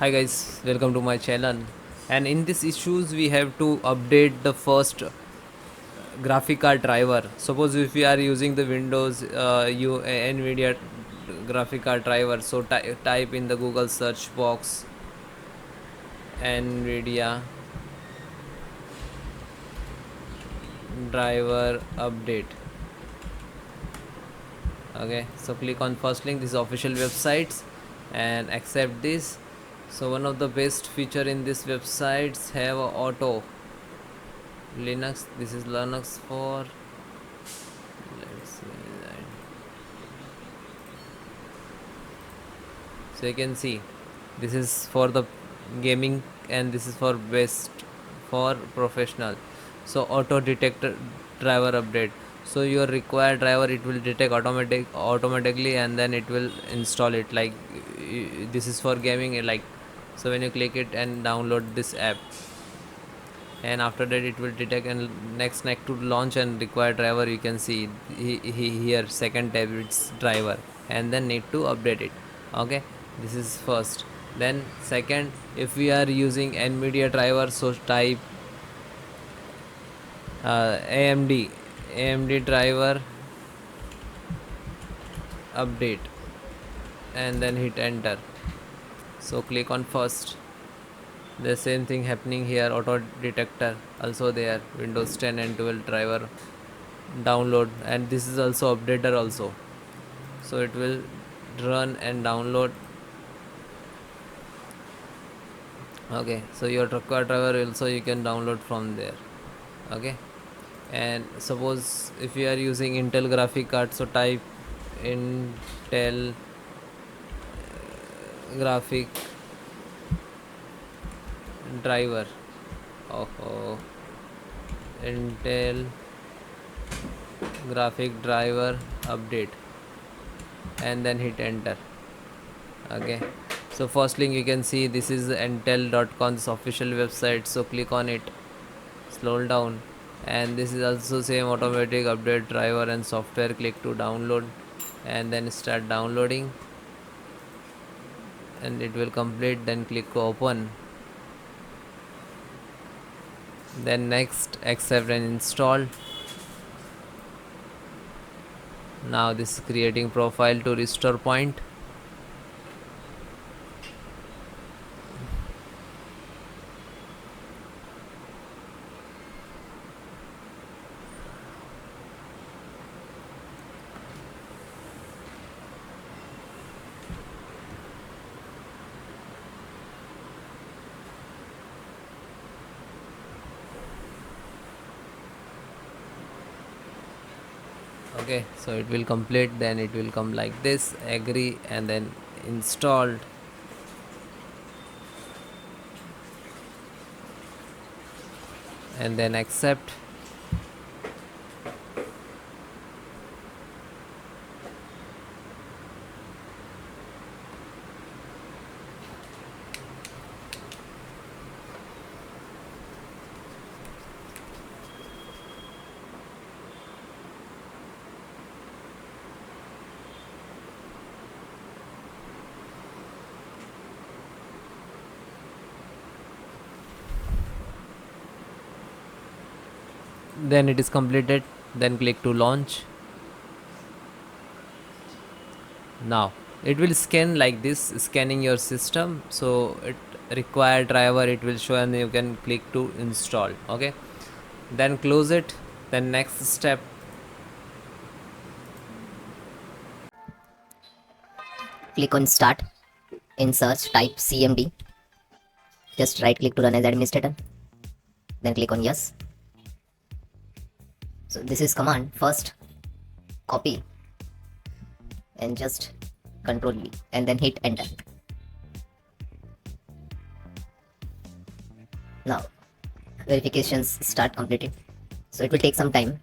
Hi guys, welcome to my channel. And in this issues we have to update the first graphic card driver. Suppose if we are using the Windows NVIDIA graphic card driver, so type in the Google search box NVIDIA driver update. Okay, so click on first link, this is official websites, and accept this. So one of the best feature in this websites have auto Linux. This is Linux for, let's see that. So you can see this is for the gaming and this is for best for professional. So auto detector driver update, so your required driver it will detect automatically and then it will install it, like this is for gaming, like, so when you click it and download this app, and after that it will detect, and next to launch and require driver, you can see here second tab it's driver, and then need to update it. Okay, this is first. Then second, if we are using NVIDIA driver, so type AMD driver update and then hit enter. So click on first. The same thing happening here, auto detector also there, Windows 10 and 12 driver download, and this is also updater also, so it will run and download. Okay, so your required driver also you can download from there. Okay, and suppose if you are using Intel graphic card, so type Intel graphic driver. Oh, Intel graphic driver update and then hit enter. Okay, so first link you can see, this is intel.com's official website, so click on it, scroll down, and this is also same automatic update driver and software. Click to download and then start downloading, and it will complete. Then click open, then next, accept and install. Now this is creating profile to restore point. Okay, so it will complete, then it will come like this, agree, and then installed. And then accept. Then it is completed, then click to launch. Now it will scan like this, scanning your system, so it require driver it will show, and you can click to install. Okay, then close it. Then next step, Click on start. In search type CMD. Just right click to run as administrator. Then click on yes. So this is command. First copy and just control V and then hit enter. Now verifications start completed. So it will take some time.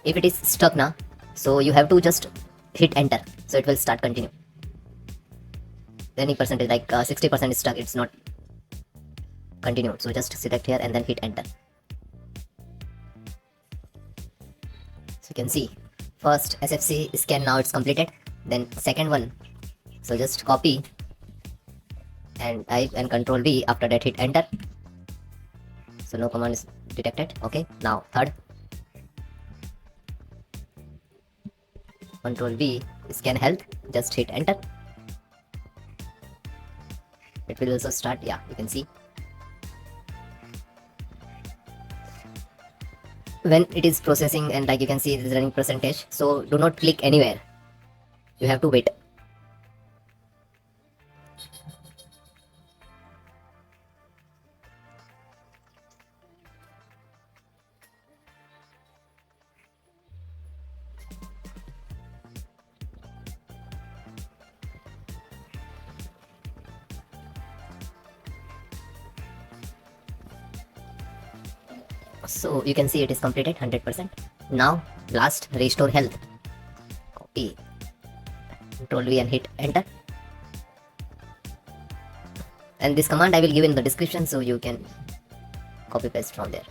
If it is stuck now, so you have to just hit enter, so it will start continue. Any percentage like 60% is stuck, it's not continued, so just select here and then hit enter. So you can see first SFC scan, now it's completed. Then second one, so just copy and type and control V, after that hit enter, so no command is detected. Okay, now third, control V, scan health, just hit enter, it will also start. Yeah, you can see when it is processing, and like you can see it is running percentage, so do not click anywhere, you have to wait. So you can see it is completed 100%. Now last, restore health, copy, control V and hit enter, and this command I will give in the description, so you can copy paste from there.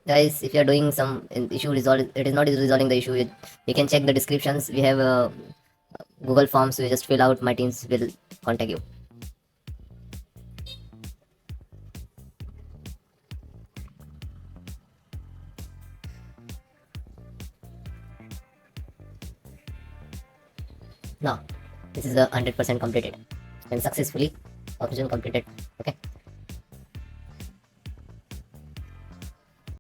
Guys, if you are doing some issue resolve, it is not resolving the issue, you can check the descriptions, we have Google forms, so you just fill out, my teams will contact you. Now this is the 100% completed and successfully operation completed.